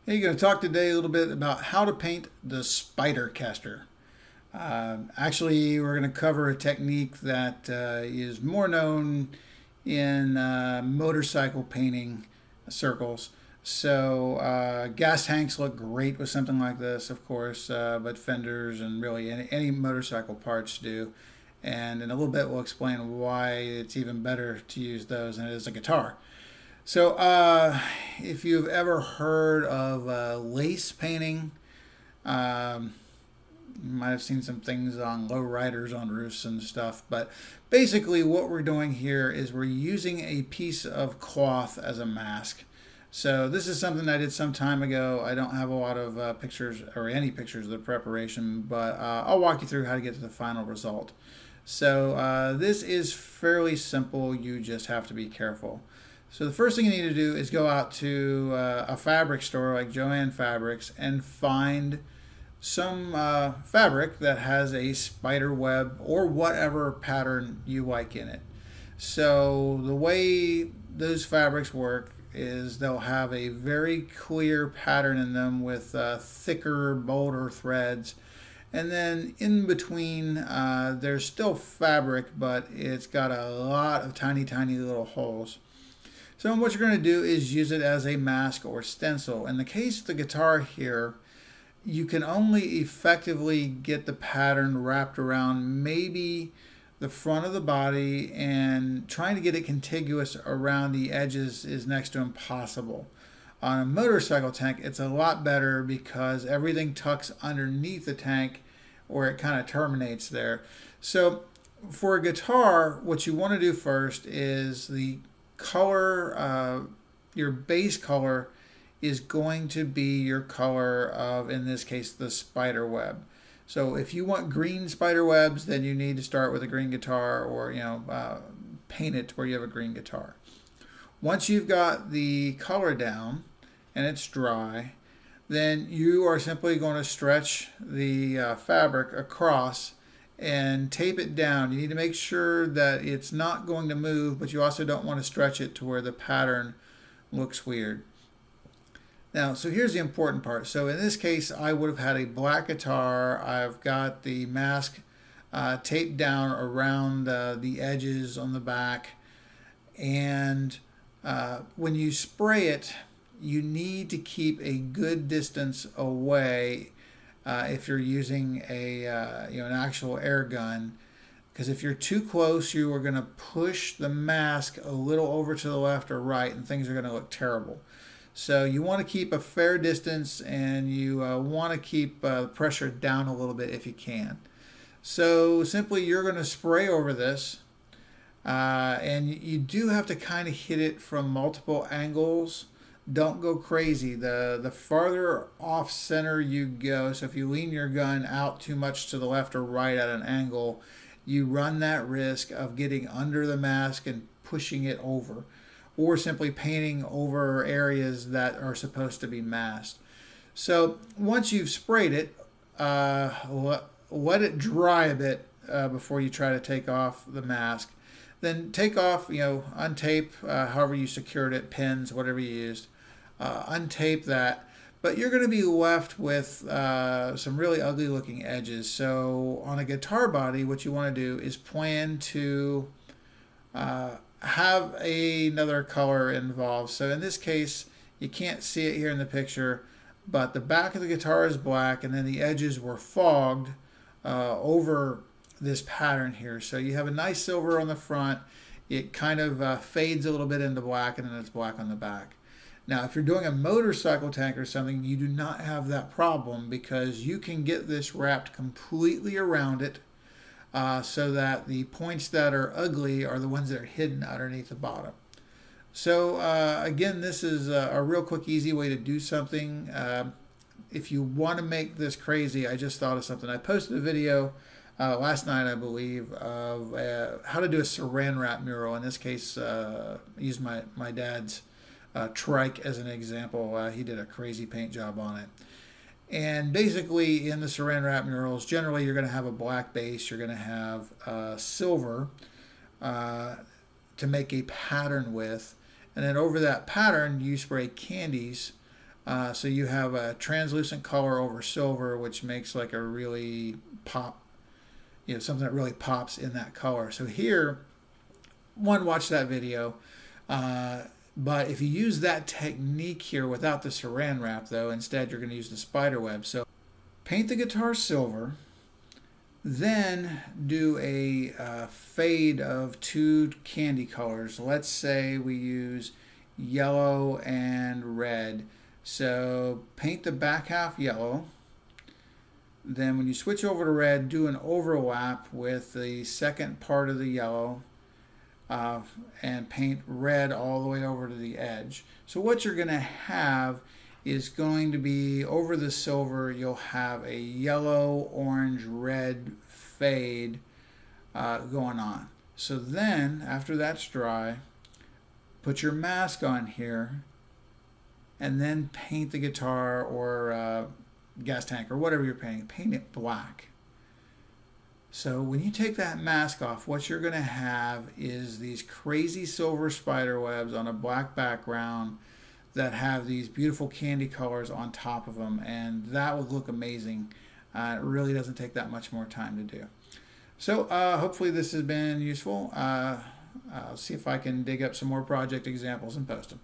Hey, you're going to talk today a little bit about how to paint the Spidercaster. Actually, we're going to cover a technique that is more known in motorcycle painting circles. So, gas tanks look great with something like this, of course, but fenders and really any motorcycle parts do. And in a little bit, we'll explain why it's even better to use those than it is a guitar. So, if you've ever heard of lace painting, um, you might have seen some things on low riders on roofs and stuff. But basically, what we're doing here is we're using a piece of cloth as a mask. So this is something I did some time ago. I don't have a lot of pictures or any pictures of the preparation, but I'll walk you through how to get to the final result. So this is fairly simple. You just have to be careful. So the first thing you need to do is go out to a fabric store like Joann Fabrics and find some fabric that has a spider web or whatever pattern you like in it. So the way those fabrics work is they'll have a very clear pattern in them with thicker, bolder threads. And then in between, there's still fabric, but it's got a lot of tiny, tiny little holes. So what you're going to do is use it as a mask or stencil. In the case of the guitar here, you can only effectively get the pattern wrapped around maybe the front of the body, and trying to get it contiguous around the edges is next to impossible. On a motorcycle tank, it's a lot better because everything tucks underneath the tank where it kind of terminates there. So for a guitar, what you want to do first is the color, your base color is going to be your color of, in this case, the spider web. So if you want green spider webs, then you need to start with a green guitar, or paint it where you have a green guitar. Once you've got the color down and it's dry, then you are simply going to stretch the fabric across and tape it down. You need to make sure that it's not going to move, but you also don't want to stretch it to where the pattern looks weird. Now, so here's the important part. So in this case, I would have had a black guitar. I've got the mask taped down around the edges on the back. And when you spray it, you need to keep a good distance away if you're using an actual air gun, because if you're too close, you are going to push the mask a little over to the left or right, and things are going to look terrible. So you want to keep a fair distance, and you want to keep the pressure down a little bit if you can. So simply, you're going to spray over this, and you do have to kind of hit it from multiple angles. Don't go crazy. The farther off center you go, so if you lean your gun out too much to the left or right at an angle, you run that risk of getting under the mask and pushing it over, or simply painting over areas that are supposed to be masked. So once you've sprayed it, let it dry a bit before you try to take off the mask. Then take off, untape however you secured it, pins, whatever you used. Untape that, but you're going to be left with some really ugly looking edges. So on a guitar body, what you want to do is plan to have another color involved. So in this case, you can't see it here in the picture, but the back of the guitar is black, and then the edges were fogged over this pattern here. So you have a nice silver on the front. It kind of fades a little bit into black, and then it's black on the back. Now, if you're doing a motorcycle tank or something, you do not have that problem, because you can get this wrapped completely around it so that the points that are ugly are the ones that are hidden underneath the bottom. So again, this is a real quick, easy way to do something. If you want to make this crazy, I just thought of something. I posted a video last night, I believe, of how to do a saran wrap mural. In this case, I used my dad's trike as an example. He did a crazy paint job on it. And basically, in the saran wrap murals, generally you're going to have a black base. You're going to have silver to make a pattern with. And then over that pattern, you spray candies So you have a translucent color over silver, which makes like a really pop, something that really pops in that color. So here, watch that video. But if you use that technique here without the saran wrap, though, instead you're going to use the spider web. So paint the guitar silver, then do a fade of 2 candy colors. Let's say we use yellow and red. So paint the back half yellow. Then when you switch over to red, do an overlap with the second part of the yellow. And paint red all the way over to the edge. So what you're going to have is going to be over the silver, you'll have a yellow, orange, red fade going on. So then, after that's dry, put your mask on here and then paint the guitar or gas tank or whatever you're painting. Paint it black. So when you take that mask off, what you're going to have is these crazy silver spider webs on a black background that have these beautiful candy colors on top of them, and that would look amazing. It really doesn't take that much more time to do. So hopefully this has been useful. I'll see if I can dig up some more project examples and post them.